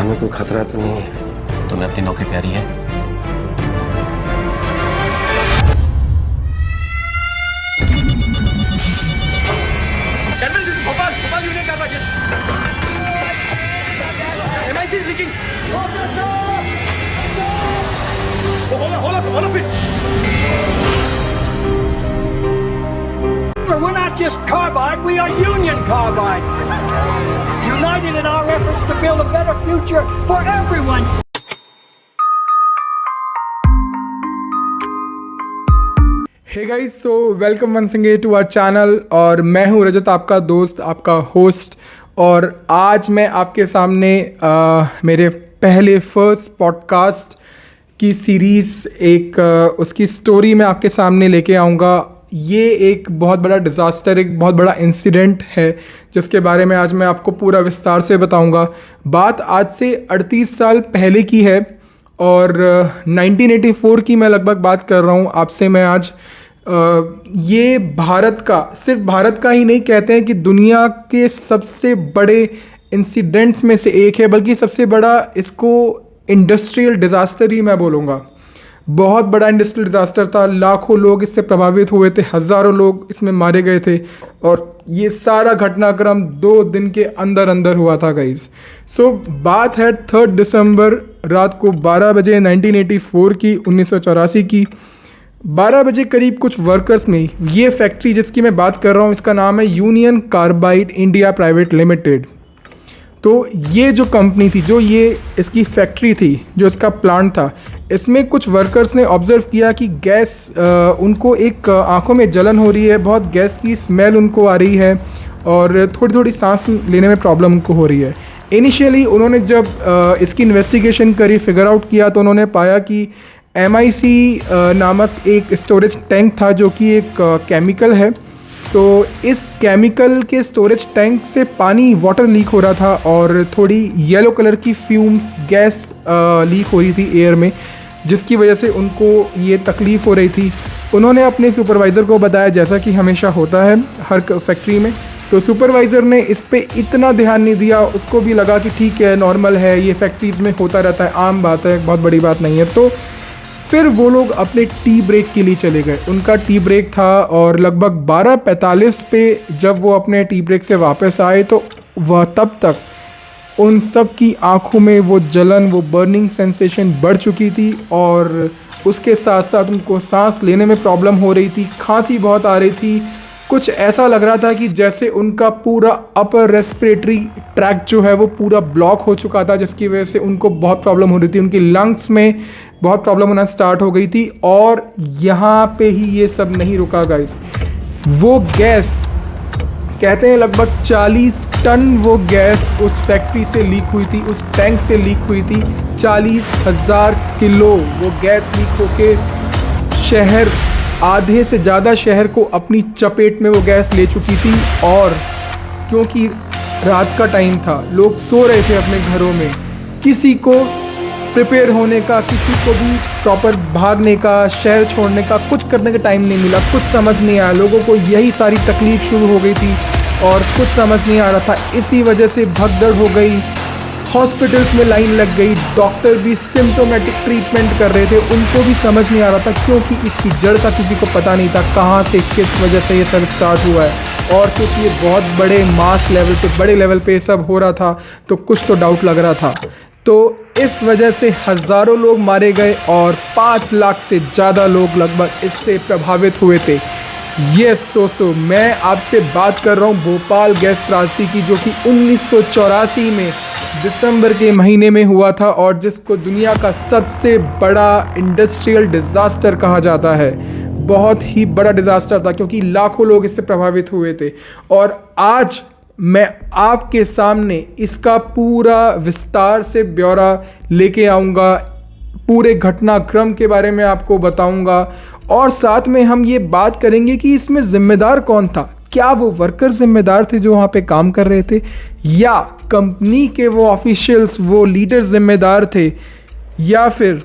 हमें कोई खतरा तो नहीं है? तुम्हें अपनी नौकरी प्यारी है? Bhopal union carbide MIC is leaking. All of it. We're not just Carbide, we are Union Carbide. United in our efforts to build a better future for everyone. Hey guys, so welcome once again to our channel. और मैं हूं रजत, आपका दोस्त, आपका host. और आज मैं आपके सामने मेरे पहले फर्स्ट पॉडकास्ट की सीरीज़ उसकी स्टोरी मैं आपके सामने लेके आऊँगा। ये एक बहुत बड़ा डिज़ास्टर, एक बहुत बड़ा इंसिडेंट है जिसके बारे में आज मैं आपको पूरा विस्तार से बताऊँगा। बात आज से 38 साल पहले की है और 1984 की मैं लगभग बात कर रहा हूँ आपसे मैं आज। ये भारत का, सिर्फ भारत का ही नहीं, कहते हैं कि दुनिया के सबसे बड़े इंसिडेंट्स में से एक है, बल्कि सबसे बड़ा इसको इंडस्ट्रियल डिज़ास्टर ही मैं बोलूँगा। बहुत बड़ा इंडस्ट्रियल डिज़ास्टर था, लाखों लोग इससे प्रभावित हुए थे, हज़ारों लोग इसमें मारे गए थे और ये सारा घटनाक्रम 2 दिन के अंदर अंदर हुआ था गाइज। सो बात है 3 दिसंबर रात को 12 बजे 1984 की, 1984 की 12 बजे करीब कुछ वर्कर्स में ये फैक्ट्री जिसकी मैं बात कर रहा हूँ, इसका नाम है union carbide India private limited. तो ये जो कंपनी थी, जो ये इसकी फैक्ट्री थी, जो इसका प्लांट था, इसमें कुछ वर्कर्स ने ऑब्ज़र्व किया कि गैस उनको एक आंखों में जलन हो रही है, बहुत गैस की स्मेल उनको आ रही है और थोड़ी थोड़ी सांस लेने में प्रॉब्लम उनको हो रही है। इनिशियली उन्होंने जब इसकी इन्वेस्टिगेशन करी, फिगर आउट किया, तो उन्होंने पाया कि MIC नामक एक स्टोरेज टैंक था जो कि एक केमिकल है। तो इस केमिकल के स्टोरेज टैंक से पानी, वाटर लीक हो रहा था और थोड़ी येलो कलर की फ्यूम्स, गैस लीक हो रही थी एयर में, जिसकी वजह से उनको ये तकलीफ़ हो रही थी। उन्होंने अपने सुपरवाइज़र को बताया, जैसा कि हमेशा होता है हर फैक्ट्री में। तो सुपरवाइज़र ने इस पे इतना ध्यान नहीं दिया, उसको भी लगा कि ठीक है, नॉर्मल है, ये फैक्ट्रीज़ में होता रहता है, आम बात है, बहुत बड़ी बात नहीं है। तो फिर वो लोग अपने टी ब्रेक के लिए चले गए। उनका टी ब्रेक था और लगभग 12:45 पे जब वो अपने टी ब्रेक से वापस आए तो वह तब तक उन सब की आँखों में वो जलन, वो बर्निंग सेंसेशन बढ़ चुकी थी और उसके साथ साथ उनको सांस लेने में प्रॉब्लम हो रही थी, खांसी बहुत आ रही थी। कुछ ऐसा लग रहा था कि जैसे उनका पूरा अपर रेस्पिरेटरी ट्रैक्ट जो है वो पूरा ब्लॉक हो चुका था, जिसकी वजह से उनको बहुत प्रॉब्लम हो रही थी, उनकी लंग्स में बहुत प्रॉब्लम होना स्टार्ट हो गई थी। और यहाँ पे ही ये सब नहीं रुका गाइस। वो गैस, कहते हैं लगभग 40 टन वो गैस उस फैक्ट्री से लीक हुई थी, उस टैंक से लीक हुई थी। 40,000 किलो वो गैस लीक होके शहर, आधे से ज़्यादा शहर को अपनी चपेट में वो गैस ले चुकी थी। और क्योंकि रात का टाइम था, लोग सो रहे थे अपने घरों में, किसी को प्रिपेयर होने का, किसी को भी प्रॉपर भागने का, शहर छोड़ने का, कुछ करने का टाइम नहीं मिला। कुछ समझ नहीं आया, लोगों को यही सारी तकलीफ़ शुरू हो गई थी और कुछ समझ नहीं आ रहा था। इसी वजह से भगदड़ हो गई, हॉस्पिटल्स में लाइन लग गई, डॉक्टर भी सिम्टोमेटिक ट्रीटमेंट कर रहे थे, उनको भी समझ नहीं आ रहा था, क्योंकि इसकी जड़ का किसी को पता नहीं था, कहाँ से, किस वजह से ये सब स्टार्ट हुआ है। और क्योंकि ये बहुत बड़े मास लेवल पे, बड़े लेवल पे सब हो रहा था, तो कुछ तो डाउट लग रहा था। तो इस वजह से हज़ारों लोग मारे गए और 5 लाख से ज़्यादा लोग लगभग इससे प्रभावित हुए थे। यस दोस्तों, मैं आपसे बात कर रहा हूँ भोपाल गैस त्रासदी की, जो कि 1984 में दिसंबर के महीने में हुआ था और जिसको दुनिया का सबसे बड़ा इंडस्ट्रियल डिज़ास्टर कहा जाता है। बहुत ही बड़ा डिज़ास्टर था क्योंकि लाखों लोग इससे प्रभावित हुए थे। और आज मैं आपके सामने इसका पूरा विस्तार से ब्यौरा लेके आऊँगा, पूरे घटनाक्रम के बारे में आपको बताऊँगा और साथ में हम ये बात करेंगे कि इसमें ज़िम्मेदार कौन था। क्या वो वर्कर जिम्मेदार थे जो वहाँ पे काम कर रहे थे, या कंपनी के वो ऑफिशियल्स, वो लीडर जिम्मेदार थे, या फिर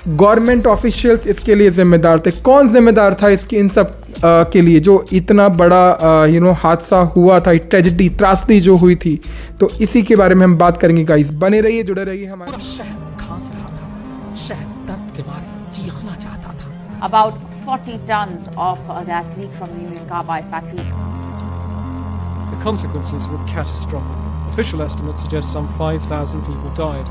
गवर्नमेंट ऑफिशियल्स इसके लिए जिम्मेदार थे? कौन जिम्मेदार था इसकी, इन सब के लिए जो इतना बड़ा हादसा हुआ था, ट्रेजेडी, त्रासदी जो हुई थी, तो इसी के बारे में हम बात करेंगे गाइस। बने रहिए, जुड़े रहिए हमारे। शहर खांस रहा था, शहर दर्द के मारे चीखना चाहता था। About 40 tons of gas leaked from the Union Carbide factory. The consequences were catastrophic. Official estimates suggest some 5,000 people died.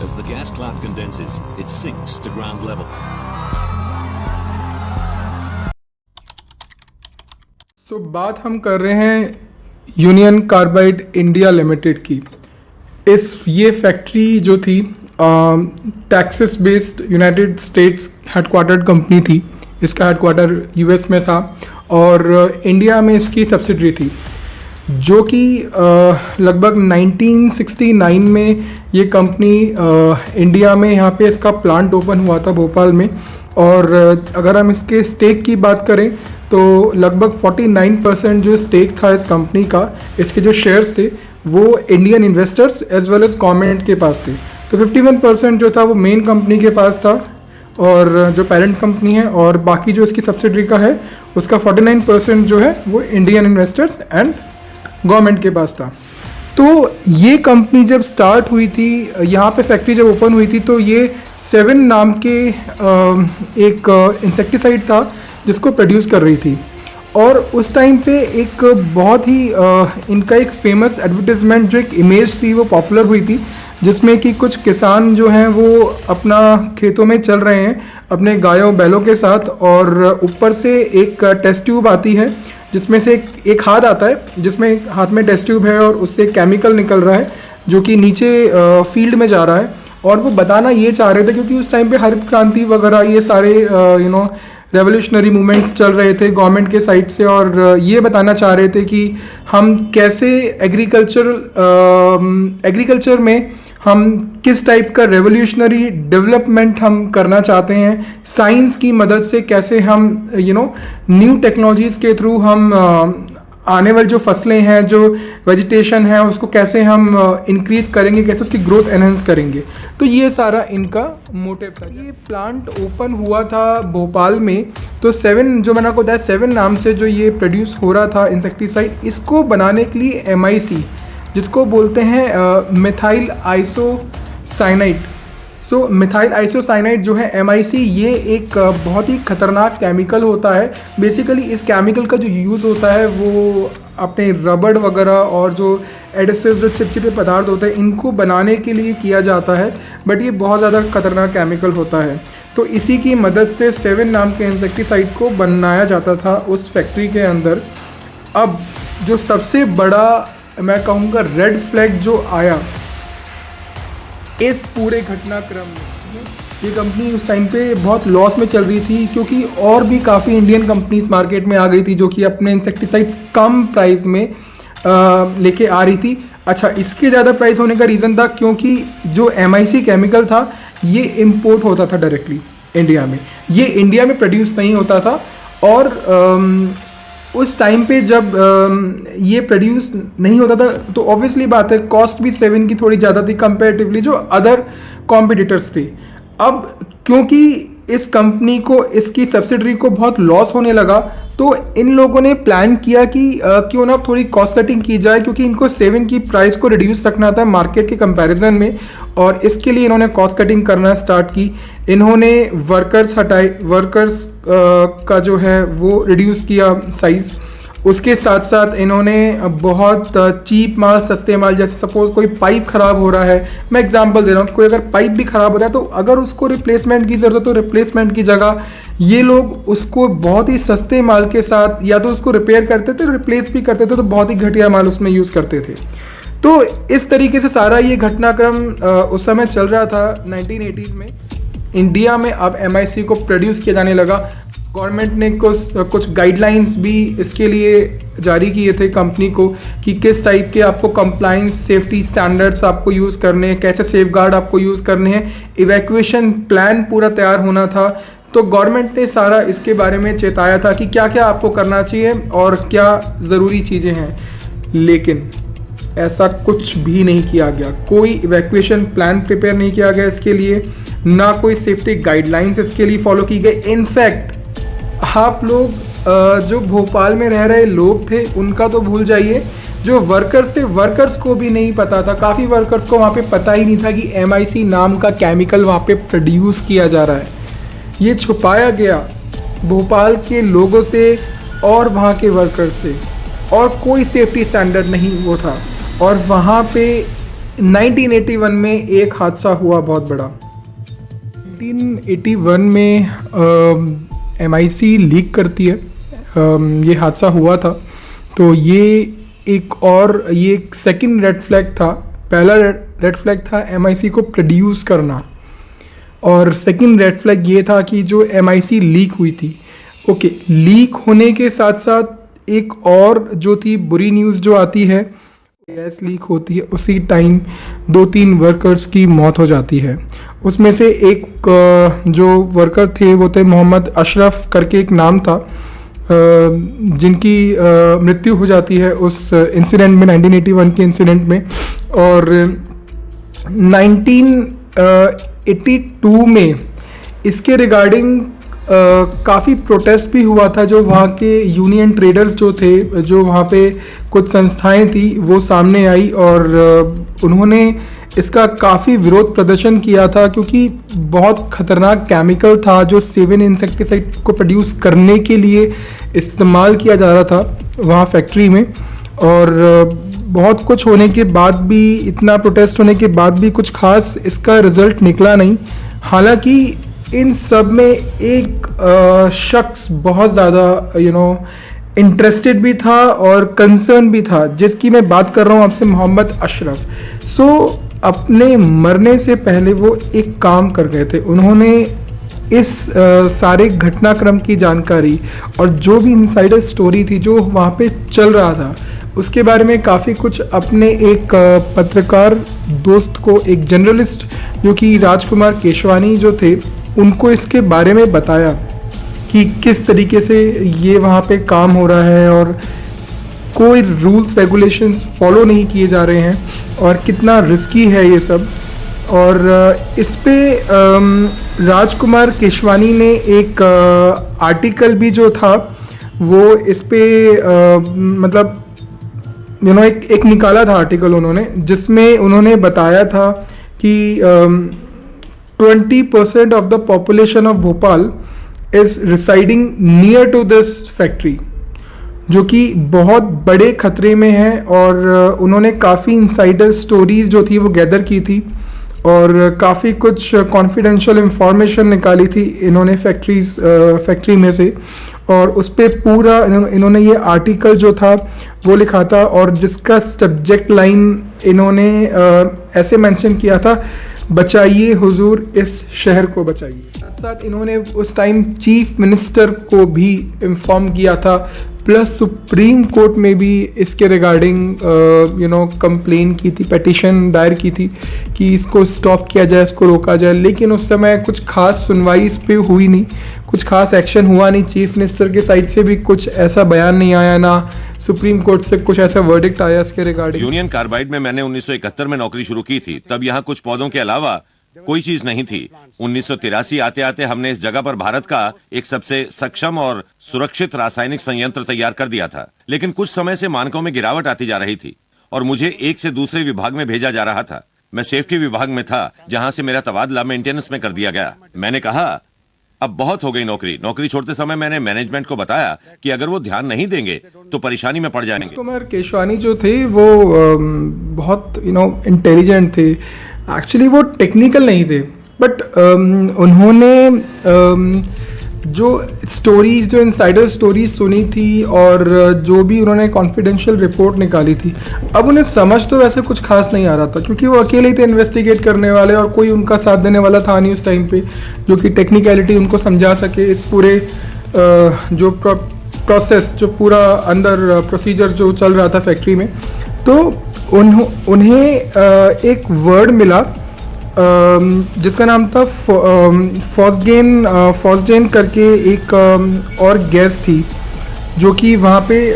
As the gas cloud condenses, it sinks to ground level. So, बात हम कर रहे हैं union carbide India limited की। ये factory जो थी Texas based United states headquartered company थी। इसका हेडक्वार्टर यूएस में था और इंडिया में इसकी सब्सिडरी थी, जो कि लगभग 1969 में ये कंपनी इंडिया में यहाँ पे इसका प्लांट ओपन हुआ था भोपाल में। और अगर हम इसके स्टेक की बात करें तो लगभग 49% जो स्टेक था इस कंपनी का, इसके जो शेयर्स थे वो Indian investors as well as government के पास थे। तो 51% जो था वो मेन कंपनी के पास था और जो पेरेंट कंपनी है, और बाकी जो इसकी सब्सिडरी का है उसका 49% जो है वो इंडियन इन्वेस्टर्स एंड गवर्नमेंट के पास था। तो ये कंपनी जब स्टार्ट हुई थी, यहाँ पे फैक्ट्री जब ओपन हुई थी, तो ये 7 नाम के एक इंसेक्टिसाइड था जिसको प्रोड्यूस कर रही थी। और उस टाइम पे एक बहुत ही इनका एक फेमस एडवर्टिजमेंट, जो एक इमेज थी वो पॉपुलर हुई थी, जिसमें कि कुछ किसान जो हैं वो अपना खेतों में चल रहे हैं अपने गायों बैलों के साथ, और ऊपर से एक टेस्ट ट्यूब आती है जिसमें से एक हाथ आता है जिसमें हाथ में टेस्ट ट्यूब है और उससे केमिकल निकल रहा है जो कि नीचे फील्ड में जा रहा है। और वो बताना ये चाह रहे थे, क्योंकि उस टाइम पे हरित क्रांति वगैरह ये सारे रेवोल्यूशनरी मूवमेंट्स चल रहे थे गवर्नमेंट के साइड से, और ये बताना चाह रहे थे कि हम कैसे एग्रीकल्चर में हम किस टाइप का रेवोल्यूशनरी डेवलपमेंट हम करना चाहते हैं, साइंस की मदद से कैसे हम न्यू टेक्नोलॉजीज़ के थ्रू हम आने वाली जो फसलें हैं, जो वेजिटेशन है, उसको कैसे हम इंक्रीज करेंगे, कैसे उसकी ग्रोथ एनहेंस करेंगे। तो ये सारा इनका मोटिव था। ये प्लांट ओपन हुआ था भोपाल में, तो 7 जो मैंने आपको बताया 7 नाम से जो ये प्रोड्यूस हो रहा था इंसेक्टिसाइड, इसको बनाने के लिए MIC, जिसको बोलते हैं मिथाइल आइसोसाइनाइड। सो मिथाइल आइसोसाइनाइड जो है MIC, ये एक बहुत ही खतरनाक केमिकल होता है। बेसिकली इस केमिकल का जो यूज़ होता है वो अपने रबड़ वगैरह और जो एडेसिव, जो चिपचिपे पदार्थ होते हैं, इनको बनाने के लिए किया जाता है, बट ये बहुत ज़्यादा खतरनाक केमिकल होता है। तो इसी की मदद से 7 नाम के इंसेक्टिसाइड को बनाया जाता था उस फैक्ट्री के अंदर। अब जो सबसे बड़ा मैं कहूँगा रेड फ्लैग जो आया इस पूरे घटनाक्रम में, ये कंपनी उस टाइम पे बहुत लॉस में चल रही थी, क्योंकि और भी काफ़ी इंडियन कंपनीज मार्केट में आ गई थी जो कि अपने इंसेक्टिसाइड्स कम प्राइस में लेके आ रही थी। अच्छा, इसके ज़्यादा प्राइस होने का रीज़न था क्योंकि जो MIC केमिकल था ये इम्पोर्ट होता था डायरेक्टली इंडिया में, ये इंडिया में प्रोड्यूस नहीं होता था। और उस टाइम पे जब ये प्रोड्यूस नहीं होता था तो ऑब्वियसली बात है कॉस्ट भी 7 की थोड़ी ज़्यादा थी कंपैरेटिवली जो अदर कॉम्पिटिटर्स थे। अब क्योंकि इस कंपनी को, इसकी सब्सिडरी को बहुत लॉस होने लगा, तो इन लोगों ने प्लान किया कि क्यों ना थोड़ी कॉस्ट कटिंग की जाए, क्योंकि इनको 7 की प्राइस को रिड्यूस रखना था मार्केट के कंपैरिजन में, और इसके लिए इन्होंने कॉस्ट कटिंग करना स्टार्ट की। इन्होंने वर्कर्स हटाए, वर्कर्स का जो है वो रिड्यूस किया साइज़। उसके साथ साथ इन्होंने बहुत चीप माल, सस्ते माल, जैसे सपोज कोई पाइप ख़राब हो रहा है, मैं एग्जांपल दे रहा हूँ कि कोई अगर पाइप भी ख़राब होता है तो अगर उसको रिप्लेसमेंट की ज़रूरत है तो रिप्लेसमेंट की जगह ये लोग उसको बहुत ही सस्ते माल के साथ या तो उसको रिपेयर करते थे, रिप्लेस भी करते थे, तो बहुत ही घटिया माल उसमें यूज़ करते थे। तो इस तरीके से सारा ये घटनाक्रम उस समय चल रहा था 1980s में। इंडिया में अब MIC को प्रोड्यूस किया जाने लगा। गवर्नमेंट ने कुछ गाइडलाइंस भी इसके लिए जारी किए थे कंपनी को कि किस टाइप के आपको कंप्लायंस, सेफ्टी स्टैंडर्ड्स आपको यूज़ करने हैं, कैसे सेफगार्ड आपको यूज़ करने हैं, इवैक्यूएशन प्लान पूरा तैयार होना था। तो गवर्नमेंट ने सारा इसके बारे में चेताया था कि क्या क्या आपको करना चाहिए और क्या ज़रूरी चीज़ें हैं, लेकिन ऐसा कुछ भी नहीं किया गया। कोई इवैक्यूएशन प्लान प्रिपेयर नहीं किया गया इसके लिए, ना कोई सेफ्टी गाइडलाइंस इसके लिए फॉलो की गई। इनफैक्ट आप लोग जो भोपाल में रह रहे लोग थे उनका तो भूल जाइए, जो वर्कर्स थे वर्कर्स को भी नहीं पता था, काफ़ी वर्कर्स को वहाँ पे पता ही नहीं था कि MIC नाम का केमिकल वहाँ पे प्रोड्यूस किया जा रहा है। ये छुपाया गया भोपाल के लोगों से और वहाँ के वर्कर्स से, और कोई सेफ्टी स्टैंडर्ड नहीं वो था। और वहाँ पे 1981 में एक हादसा हुआ बहुत बड़ा। 1981 में MIC लीक करती है, ये हादसा हुआ था। तो ये एक सेकंड रेड फ्लैग था। पहला रेड फ्लैग था MIC को प्रोड्यूस करना, और सेकंड रेड फ्लैग ये था कि जो MIC लीक हुई थी। ओके, लीक होने के साथ साथ एक और जो थी बुरी न्यूज़ जो आती है, गैस लीक होती है, उसी टाइम 2-3 वर्कर्स की मौत हो जाती है। उसमें से एक जो वर्कर थे वो थे मोहम्मद अशरफ करके एक नाम था, जिनकी मृत्यु हो जाती है उस इंसिडेंट में, 1981 के इंसिडेंट में। और 1982 में इसके रिगार्डिंग काफ़ी प्रोटेस्ट भी हुआ था। जो वहाँ के यूनियन ट्रेडर्स जो थे, जो वहाँ पे कुछ संस्थाएं थी, वो सामने आई और उन्होंने इसका काफ़ी विरोध प्रदर्शन किया था, क्योंकि बहुत ख़तरनाक केमिकल था जो सेवन इंसेक्टिसाइड को प्रोड्यूस करने के लिए इस्तेमाल किया जा रहा था वहाँ फैक्ट्री में। और बहुत कुछ होने के बाद भी, इतना प्रोटेस्ट होने के बाद भी कुछ खास इसका रिज़ल्ट निकला नहीं। हालांकि इन सब में एक शख्स बहुत ज़्यादा इंटरेस्टेड भी था और कंसर्न भी था, जिसकी मैं बात कर रहा हूँ आपसे, मोहम्मद अशरफ। सो अपने मरने से पहले वो एक काम कर गए थे। उन्होंने इस सारे घटनाक्रम की जानकारी और जो भी इनसाइडर स्टोरी थी जो वहाँ पे चल रहा था, उसके बारे में काफ़ी कुछ अपने एक पत्रकार दोस्त को, एक जर्नलिस्ट जो कि राजकुमार केशवानी जो थे, उनको इसके बारे में बताया कि किस तरीके से ये वहाँ पे काम हो रहा है और कोई रूल्स रेगुलेशंस फॉलो नहीं किए जा रहे हैं और कितना रिस्की है ये सब। और इस पे राजकुमार केशवानी ने एक आर्टिकल भी जो था वो इस पे मतलब एक निकाला था आर्टिकल उन्होंने, जिसमें उन्होंने बताया था कि 20% of the population of Bhopal is residing near to this factory, जो कि बहुत बड़े खतरे में है। और उन्होंने काफ़ी इंसाइडर स्टोरीज जो थी वो गैदर की थी और काफ़ी कुछ कॉन्फिडेंशियल इंफॉर्मेशन निकाली थी इन्होंने फैक्ट्री में से, और उस पर पूरा इन्होंने ये आर्टिकल जो था वो लिखा था, और जिसका सब्जेक्ट लाइन इन्होंने ऐसे मेंशन किया था, बचाइए हुजूर इस शहर को बचाइए। साथ साथ इन्होंने उस टाइम चीफ मिनिस्टर को भी इन्फॉर्म किया था, प्लस सुप्रीम कोर्ट में भी इसके रिगार्डिंग कंप्लेन की थी, पिटीशन दायर की थी कि इसको स्टॉप किया जाए, इसको रोका जाए। लेकिन उस समय कुछ खास सुनवाई इस पर हुई नहीं, कुछ खास एक्शन हुआ नहीं। चीफ मिनिस्टर के साइड से भी कुछ ऐसा बयान नहीं आया, ना सुप्रीम कोर्ट से कुछ ऐसा वर्डिक्ट आया इसके रिगार्डिंग। यूनियन कार्बाइड में मैंने 1971 में नौकरी शुरू की थी। तब यहाँ कुछ पौधों के अलावा कोई चीज नहीं थी। 1983 आते आते हमने इस जगह पर भारत का एक सबसे सक्षम और सुरक्षित रासायनिक संयंत्र तैयार कर दिया था। लेकिन कुछ समय से मानकों में गिरावट आती जा रही थी और मुझे एक से दूसरे विभाग में भेजा जा रहा था। मैं सेफ्टी विभाग में था, जहां से मेरा तबादला मेंटेनेंस में कर दिया गया। मैंने कहा अब बहुत हो गई नौकरी छोड़ते समय मैंने मैनेजमेंट को बताया कि अगर वो ध्यान नहीं देंगे तो परेशानी में पड़ जाएंगे। राजकुमार केशवानी जो थे वो बहुत इंटेलिजेंट थे। एक्चुअली वो टेक्निकल नहीं थे, बट उन्होंने जो स्टोरीज, जो इनसाइडर स्टोरीज सुनी थी और जो भी उन्होंने कॉन्फिडेंशियल रिपोर्ट निकाली थी, अब उन्हें समझ तो वैसे कुछ खास नहीं आ रहा था, क्योंकि वो अकेले ही थे इन्वेस्टिगेट करने वाले और कोई उनका साथ देने वाला था नहीं उस टाइम पे, जो कि टेक्निकलिटी उनको समझा सके। इस पूरे जो प्रोसेस, जो पूरा अंदर प्रोसीजर जो चल रहा था फैक्ट्री में, तो उन्हें एक वर्ड मिला जिसका नाम था फॉस्गेन करके एक और गैस थी जो कि वहाँ पे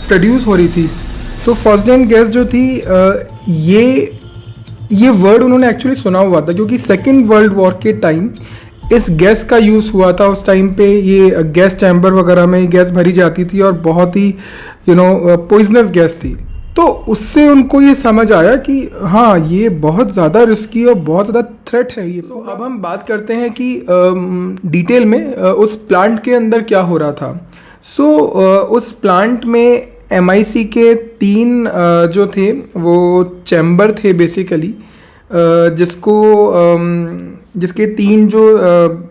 प्रोड्यूस हो रही थी। तो फॉस्गेन गैस जो थी, ये वर्ड उन्होंने एक्चुअली सुना हुआ था, क्योंकि सेकेंड वर्ल्ड वॉर के टाइम इस गैस का यूज़ हुआ था उस टाइम पे। ये गैस चैम्बर वगैरह में गैस भरी जाती थी और बहुत ही पॉइजनस गैस थी। तो उससे उनको ये समझ आया कि हाँ, ये बहुत ज़्यादा रिस्की और बहुत ज़्यादा थ्रेट है ये। तो अब हम बात करते हैं कि डिटेल में उस प्लांट के अंदर क्या हो रहा था। उस प्लांट में MIC के 3 जो थे वो चैम्बर थे बेसिकली, जिसके 3 जो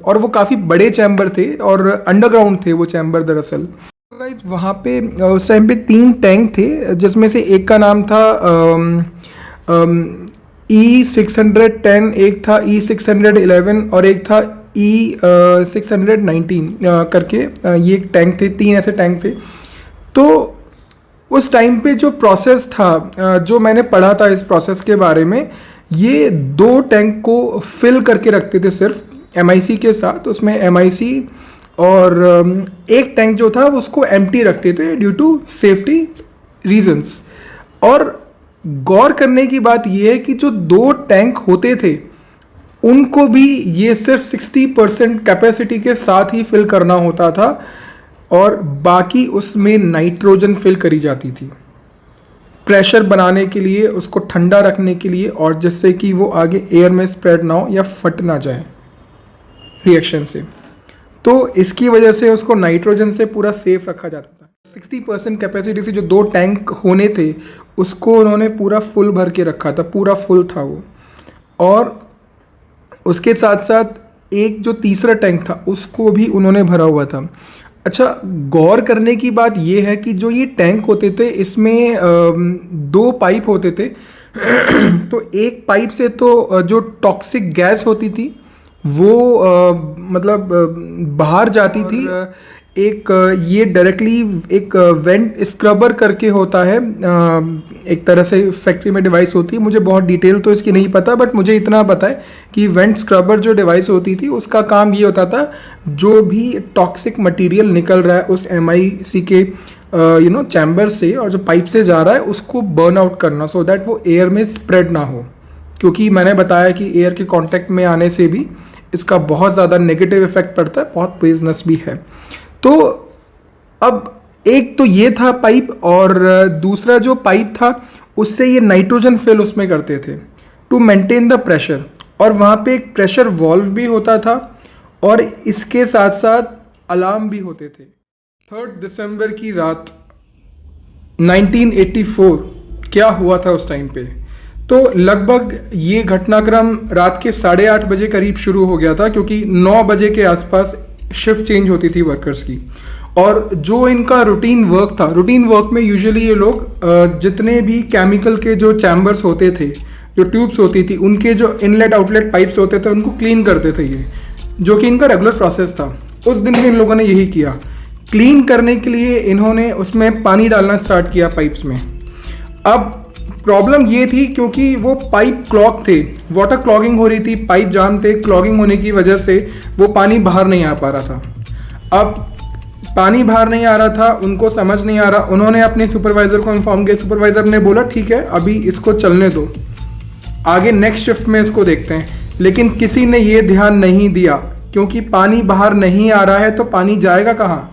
और वो काफ़ी बड़े चैम्बर थे और अंडरग्राउंड थे वो चैम्बर दरअसल। वहाँ पे उस टाइम पे 3 टैंक थे, जिसमें से एक का नाम था E610, एक था E611 और एक था E619 करके ये एक टैंक थे। 3 ऐसे टैंक थे। तो उस टाइम पे जो प्रोसेस था, जो मैंने पढ़ा था इस प्रोसेस के बारे में, ये 2 टैंक को फिल करके रखते थे सिर्फ MIC के साथ। उसमें MIC और एक टैंक जो था उसको एम्प्टी रखते थे ड्यू टू सेफ्टी रीजंस। और गौर करने की बात यह है कि जो 2 टैंक होते थे उनको भी ये सिर्फ 60% कैपेसिटी के साथ ही फिल करना होता था और बाकी उसमें नाइट्रोजन फिल करी जाती थी प्रेशर बनाने के लिए, उसको ठंडा रखने के लिए, और जिससे कि वो आगे एयर में स्प्रेड ना हो या फट ना जाए रिएक्शन से। तो इसकी वजह से उसको नाइट्रोजन से पूरा सेफ रखा जाता था। 60% कैपेसिटी से जो 2 टैंक होने थे उसको उन्होंने पूरा फुल भर के रखा था, पूरा फुल था वो। और उसके साथ साथ एक जो तीसरा टैंक था उसको भी उन्होंने भरा हुआ था। अच्छा, गौर करने की बात यह है कि जो ये टैंक होते थे इसमें 2 पाइप होते थे। तो एक पाइप से तो जो टॉक्सिक गैस होती थी वो मतलब बाहर जाती थी। एक ये डायरेक्टली एक वेंट स्क्रबर करके होता है, एक तरह से फैक्ट्री में डिवाइस होती है। मुझे बहुत डिटेल तो इसकी नहीं पता, बट मुझे इतना पता है कि वेंट स्क्रबर जो डिवाइस होती थी उसका काम ये होता था, जो भी टॉक्सिक मटेरियल निकल रहा है उस MIC के चैम्बर से और जो पाइप से जा रहा है उसको बर्न आउट करना, सो दैट वो एयर में स्प्रेड ना हो। क्योंकि मैंने बताया कि एयर के कांटेक्ट में आने से भी इसका बहुत ज़्यादा नेगेटिव इफेक्ट पड़ता है, बहुत पॉइजनस भी है। तो अब एक तो ये था पाइप, और दूसरा जो पाइप था उससे ये नाइट्रोजन फिल उसमें करते थे टू मेंटेन द प्रेशर। और वहाँ पे एक प्रेशर वॉल्व भी होता था और इसके साथ साथ अलार्म भी होते थे। 3 दिसंबर की रात 1984 क्या हुआ था उस टाइम पे? तो लगभग ये घटनाक्रम रात के 8:30 बजे करीब शुरू हो गया था, क्योंकि 9 बजे के आसपास शिफ्ट चेंज होती थी वर्कर्स की। और जो इनका रूटीन वर्क था, रूटीन वर्क में यूजुअली ये लोग जितने भी केमिकल के जो चैम्बर्स होते थे, जो ट्यूब्स होती थी, उनके जो इनलेट आउटलेट पाइप्स होते थे उनको क्लीन करते थे, ये जो कि इनका रेगुलर प्रोसेस था। उस दिन भी इन लोगों ने यही किया। क्लीन करने के लिए इन्होंने उसमें पानी डालना स्टार्ट किया पाइप्स में। अब प्रॉब्लम ये थी क्योंकि वो पाइप क्लॉग थे, वाटर क्लॉगिंग हो रही थी, पाइप जाम थे, क्लॉगिंग होने की वजह से वो पानी बाहर नहीं आ पा रहा था। अब पानी बाहर नहीं आ रहा था, उनको समझ नहीं आ रहा, उन्होंने अपने सुपरवाइजर को इन्फॉर्म किया। सुपरवाइजर ने बोला ठीक है अभी इसको चलने दो, आगे नेक्स्ट शिफ्ट में इसको देखते हैं। लेकिन किसी ने ये ध्यान नहीं दिया, क्योंकि पानी बाहर नहीं आ रहा है तो पानी जाएगा कहाँ?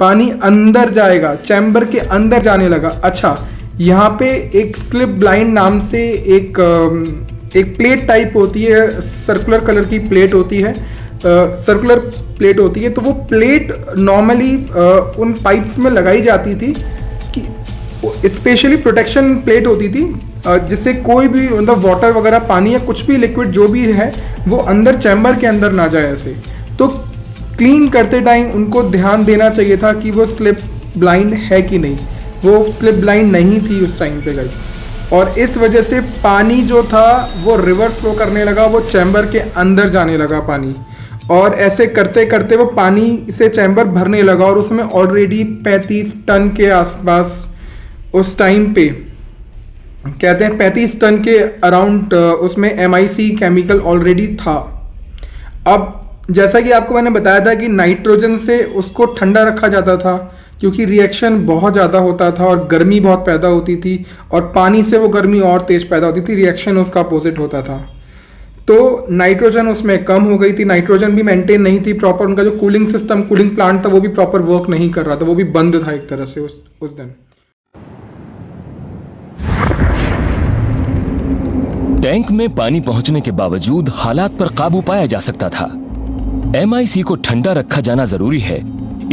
पानी अंदर जाएगा, चैम्बर के अंदर जाने लगा। अच्छा, यहाँ पे एक स्लिप ब्लाइंड नाम से एक प्लेट टाइप होती है, सर्कुलर कलर की प्लेट होती है, सर्कुलर प्लेट होती है। तो वो प्लेट नॉर्मली उन पाइप्स में लगाई जाती थी, कि स्पेशली प्रोटेक्शन प्लेट होती थी, जिससे कोई भी मतलब वाटर वगैरह, पानी या कुछ भी लिक्विड जो भी है वो अंदर चैम्बर के अंदर ना जाए ऐसे। तो क्लीन करते टाइम उनको ध्यान देना चाहिए था कि वो स्लिप ब्लाइंड है कि नहीं। वो स्लिप ब्लाइंड नहीं थी उस टाइम पे गाइस, और इस वजह से पानी जो था वो रिवर्स फ्लो करने लगा, वो चैम्बर के अंदर जाने लगा पानी। और ऐसे करते करते वो पानी से चैम्बर भरने लगा, और उसमें ऑलरेडी 35 टन के आसपास उस टाइम पे, कहते हैं 35 टन के अराउंड उसमें MIC केमिकल ऑलरेडी था। अब जैसा कि आपको मैंने बताया था कि नाइट्रोजन से उसको ठंडा रखा जाता था, क्योंकि रिएक्शन बहुत ज़्यादा होता था और गर्मी बहुत पैदा होती थी, और पानी से वो गर्मी और तेज़ पैदा होती थी, रिएक्शन उसका अपोजिट होता था। तो नाइट्रोजन उसमें कम हो गई थी, नाइट्रोजन भी मेंटेन नहीं थी प्रॉपर, उनका जो कूलिंग सिस्टम, कूलिंग प्लांट था वो भी प्रॉपर वर्क नहीं कर रहा था, वो भी बंद था एक तरह से उस दिन। टैंक में पानी पहुंचने के बावजूद हालात पर काबू पाया जा सकता था। MIC को ठंडा रखा जाना जरूरी है,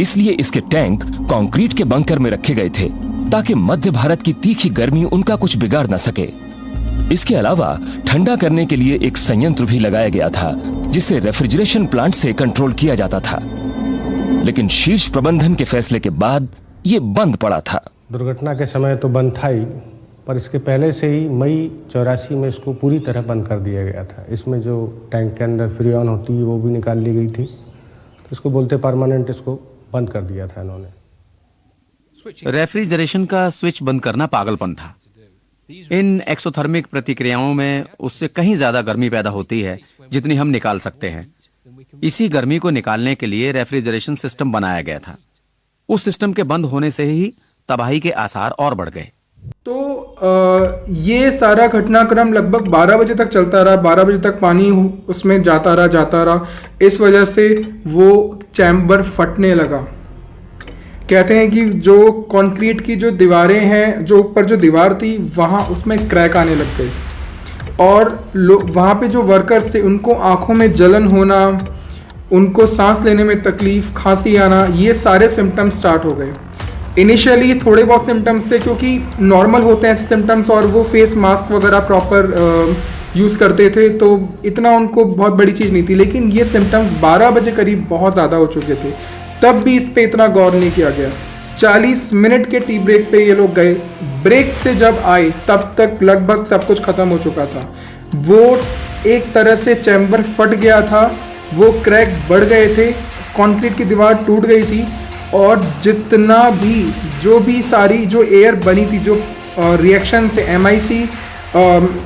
इसलिए इसके टैंक कंक्रीट के बंकर में रखे गए थे ताकि मध्य भारत की तीखी गर्मी उनका कुछ बिगाड़ न सके। इसके अलावा ठंडा करने के लिए एक संयंत्र भी लगाया गया था जिसे रेफ्रिजरेशन प्लांट से कंट्रोल किया जाता था, लेकिन शीर्ष प्रबंधन के फैसले के बाद ये बंद पड़ा था। दुर्घटना के समय तो बंद था ही, पर इसके पहले से ही मई 84 में इसको पूरी तरह बंद कर दिया गया था। इसमें जो टैंक के अंदर फ्रीऑन होती है वो भी निकाल ली गई थी, तो इसको बोलते परमानेंट इसको बंद कर दिया था इन्होंने। रेफ्रिजरेशन का स्विच बंद करना पागलपन था। इन एक्सोथर्मिक प्रतिक्रियाओं में उससे कहीं ज्यादा गर्मी पैदा होती है जितनी हम निकाल सकते हैं। इसी गर्मी को निकालने के लिए रेफ्रिजरेशन सिस्टम बनाया गया था। उस सिस्टम के बंद होने से ही तबाही के आसार और बढ़ गए। तो ये सारा घटनाक्रम लगभग 12 बजे तक चलता रहा। 12 बजे तक पानी उसमें जाता रहा। इस वजह से वो चैम्बर फटने लगा। कहते हैं कि जो कंक्रीट की जो दीवारें हैं, जो ऊपर जो दीवार थी वहाँ उसमें क्रैक आने लग गए, और वहाँ पे जो वर्कर्स थे उनको आँखों में जलन होना, उनको सांस लेने में तकलीफ, खांसी आना, ये सारे सिम्टम्स स्टार्ट हो गए। इनिशियली थोड़े बहुत सिम्टम्स थे क्योंकि नॉर्मल होते हैं ऐसे सिम्टम्स, और वो फेस मास्क वगैरह प्रॉपर यूज़ करते थे, तो इतना उनको बहुत बड़ी चीज़ नहीं थी। लेकिन ये सिम्टम्स 12 बजे करीब बहुत ज़्यादा हो चुके थे, तब भी इस पे इतना गौर नहीं किया गया। 40 मिनट के टी ब्रेक पे ये लोग गए। ब्रेक से जब आए तब तक लगभग सब कुछ ख़त्म हो चुका था। वो एक तरह से चैम्बर फट गया था, वो क्रैक बढ़ गए थे, कंक्रीट की दीवार टूट गई थी, और जितना भी जो भी सारी जो एयर बनी थी, जो रिएक्शन से MIC,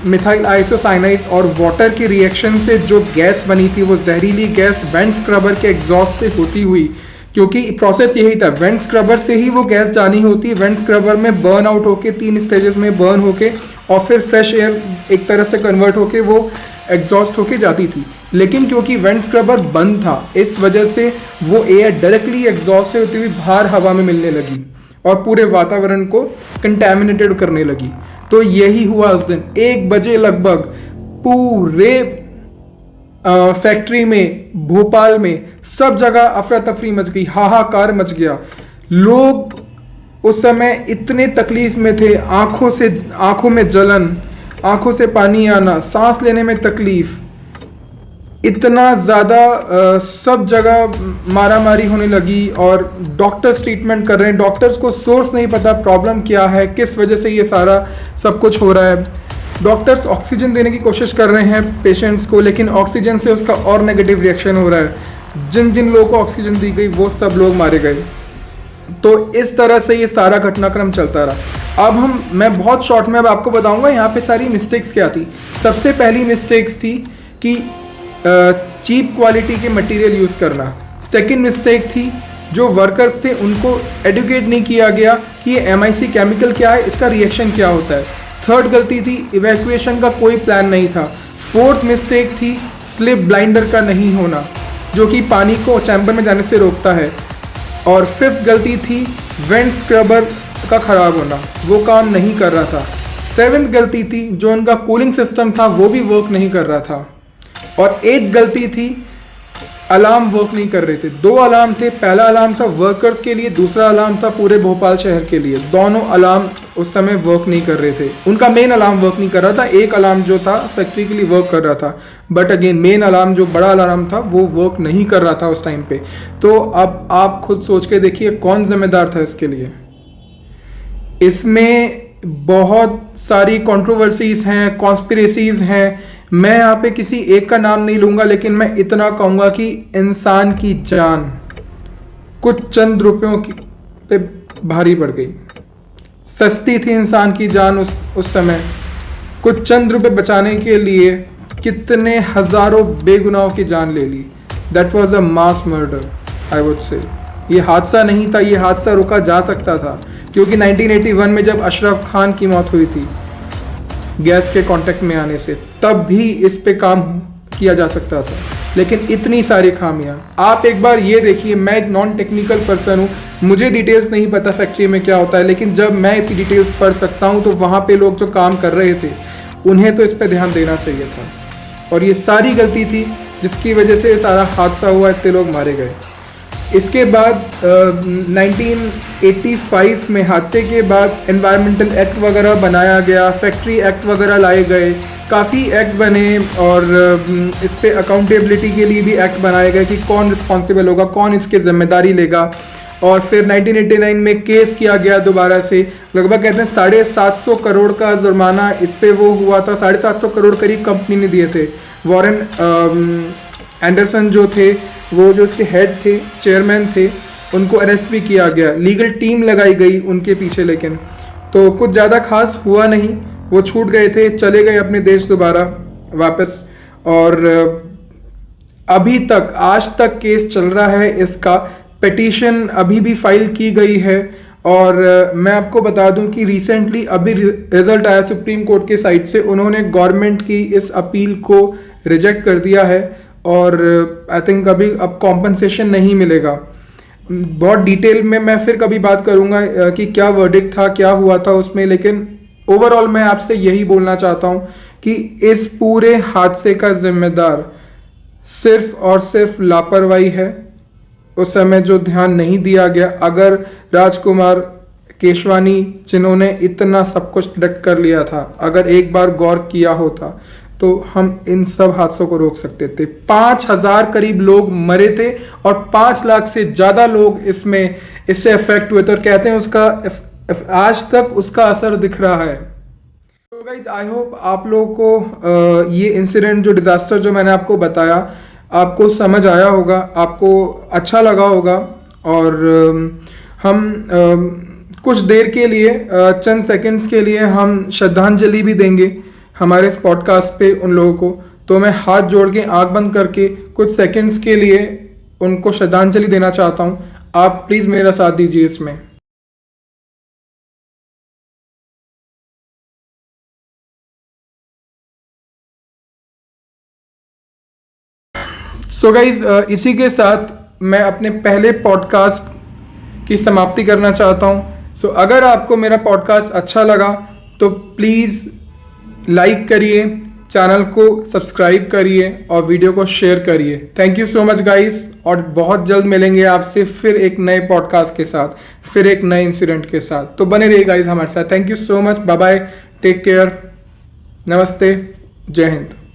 मिथाइल आइसोसाइनाइड और वाटर की रिएक्शन से जो गैस बनी थी, वो जहरीली गैस वेंट स्क्रबर के एग्जॉस्ट से होती हुई, क्योंकि प्रोसेस यही था, वेंट स्क्रबर से ही वो गैस जानी होती है। वेंट स्क्रबर में बर्न आउट होके 3 स्टेजेस में बर्न होके और फिर फ्रेश एयर एक तरह से कन्वर्ट होके वो एग्जॉस्ट होके जाती थी। लेकिन क्योंकि वेंट स्क्रबर बंद था, इस वजह से वो एयर डायरेक्टली एग्जॉस्ट से होती हुई बाहर हवा में मिलने लगी और पूरे वातावरण को कंटैमिनेटेड करने लगी। तो यही हुआ उस दिन 1 बजे लगभग पूरे फैक्ट्री में, भोपाल में सब जगह अफरा तफरी मच गई, हाहाकार मच गया। लोग उस समय इतने तकलीफ में थे, आंखों में जलन, आंखों से पानी आना, सांस लेने में तकलीफ, इतना ज़्यादा सब जगह मारामारी होने लगी, और डॉक्टर्स ट्रीटमेंट कर रहे हैं। डॉक्टर्स को सोर्स नहीं पता प्रॉब्लम क्या है, किस वजह से ये सारा सब कुछ हो रहा है। डॉक्टर्स ऑक्सीजन देने की कोशिश कर रहे हैं पेशेंट्स को, लेकिन ऑक्सीजन से उसका और नेगेटिव रिएक्शन हो रहा है। जिन जिन लोगों को ऑक्सीजन दी गई वो सब लोग मारे गए। तो इस तरह से ये सारा घटनाक्रम चलता रहा। अब मैं बहुत शॉर्ट में अब आपको बताऊंगा यहाँ पे सारी मिस्टेक्स क्या थी। सबसे पहली मिस्टेक्स थी कि चीप क्वालिटी के मटेरियल यूज़ करना। सेकंड मिस्टेक थी जो वर्कर्स थे उनको एडुकेट नहीं किया गया कि ये MIC केमिकल क्या है, इसका रिएक्शन क्या होता है। थर्ड गलती थी इवैक्यूएशन का कोई प्लान नहीं था। फोर्थ मिस्टेक थी स्लिप ब्लाइंडर का नहीं होना, जो कि पानी को चैम्बर में जाने से रोकता है। और फिफ्थ गलती थी वेंट स्क्रबर का ख़राब होना, वो काम नहीं कर रहा था। सेवेंथ गलती थी जो उनका कूलिंग सिस्टम था वो भी वर्क नहीं कर रहा था। और 8 गलती थी अलार्म वर्क नहीं कर रहे थे। 2 अलार्म थे, पहला अलार्म था वर्कर्स के लिए, दूसरा अलार्म था पूरे भोपाल शहर के लिए। दोनों अलार्म उस समय वर्क नहीं कर रहे थे। उनका मेन अलार्म वर्क नहीं कर रहा था, एक अलार्म जो था फैक्ट्री के लिए वर्क कर रहा था, बट अगेन मेन अलार्म जो बड़ा अलार्म था वो वर्क नहीं कर रहा था उस टाइम पे। तो अब आप खुद सोच के देखिए कौन जिम्मेदार था इसके लिए। इसमें बहुत सारी कंट्रोवर्सीज हैं, कॉन्स्पिरेसीज हैं। मैं यहाँ पे किसी एक का नाम नहीं लूंगा, लेकिन मैं इतना कहूँगा कि इंसान की जान कुछ चंद रुपयों पे भारी पड़ गई। सस्ती थी इंसान की जान उस समय। कुछ चंद रुपए बचाने के लिए कितने हजारों बेगुनाहों की जान ले ली। That was a mass murder I would say. ये हादसा नहीं था, ये हादसा रुका जा सकता था, क्योंकि 1981 में जब अशरफ खान की मौत हुई थी गैस के कांटेक्ट में आने से, तब भी इस पे काम किया जा सकता था, लेकिन इतनी सारी खामियां। आप एक बार ये देखिए, मैं एक नॉन टेक्निकल पर्सन हूँ, मुझे डिटेल्स नहीं पता फैक्ट्री में क्या होता है, लेकिन जब मैं इतनी डिटेल्स पढ़ सकता हूँ तो वहाँ पे लोग जो काम कर रहे थे उन्हें तो इस पर ध्यान देना चाहिए था। और ये सारी गलती थी जिसकी वजह से सारा हादसा हुआ, इतने लोग मारे गए। इसके बाद 1985 में हादसे के बाद एनवायरमेंटल एक्ट वगैरह बनाया गया, फैक्ट्री एक्ट वगैरह लाए गए, काफ़ी एक्ट बने और इस पे अकाउंटेबिलिटी के लिए भी एक्ट बनाए गए कि कौन रिस्पॉन्सिबल होगा, कौन इसकी जिम्मेदारी लेगा। और फिर 1989 में केस किया गया दोबारा से, लगभग कहते हैं 750 करोड़ का जुर्माना इस पे वो हुआ था। 750 करोड़ करीब कंपनी ने दिए थे। वॉरेन एंडरसन जो थे, वो जो इसके हेड थे, चेयरमैन थे, उनको अरेस्ट भी किया गया, लीगल टीम लगाई गई उनके पीछे, लेकिन तो कुछ ज़्यादा खास हुआ नहीं, वो छूट गए थे, चले गए अपने देश दोबारा वापस। और अभी तक, आज तक केस चल रहा है इसका, पिटीशन अभी भी फाइल की गई है। और मैं आपको बता दूं कि रिसेंटली अभी रिजल्ट आया सुप्रीम कोर्ट के साइड से, उन्होंने गवर्नमेंट की इस अपील को रिजेक्ट कर दिया है और आई थिंक अभी अब कॉम्पनसेशन नहीं मिलेगा। बहुत डिटेल में मैं फिर कभी बात करूंगा कि क्या वर्डिक्ट था, क्या हुआ था उसमें, लेकिन ओवरऑल मैं आपसे यही बोलना चाहता हूं कि इस पूरे हादसे का जिम्मेदार सिर्फ और सिर्फ लापरवाही है। उस समय जो ध्यान नहीं दिया गया, अगर राजकुमार केशवानी जिन्होंने इतना सब कुछ डिटेक्ट कर लिया था, अगर एक बार गौर किया होता तो हम इन सब हादसों को रोक सकते थे। 5000 करीब लोग मरे थे और 5 लाख से ज्यादा लोग इससे अफेक्ट हुए थे, और कहते हैं उसका आज तक उसका असर दिख रहा है। तो गाइज, आई होप आप लोगों को ये इंसिडेंट, जो डिजास्टर जो मैंने आपको बताया, आपको समझ आया होगा, आपको अच्छा लगा होगा। और हम कुछ देर के लिए, चंद सेकंड्स के लिए हम श्रद्धांजलि भी देंगे हमारे इस पॉडकास्ट पे उन लोगों को। तो मैं हाथ जोड़ के, आंख बंद करके कुछ सेकंड्स के लिए उनको श्रद्धांजलि देना चाहता हूँ। आप प्लीज़ मेरा साथ दीजिए इसमें। सो गाइज, इसी के साथ मैं अपने पहले पॉडकास्ट की समाप्ति करना चाहता हूँ। सो अगर आपको मेरा पॉडकास्ट अच्छा लगा तो प्लीज़ लाइक करिए, चैनल को सब्सक्राइब करिए और वीडियो को शेयर करिए। Thank you so much guys, और बहुत जल्द मिलेंगे आपसे फिर एक नए पॉडकास्ट के साथ, फिर एक नए इंसिडेंट के साथ। तो बने रहिए गाइज हमारे साथ। Thank you so much, bye bye, take care, नमस्ते, जय हिंद।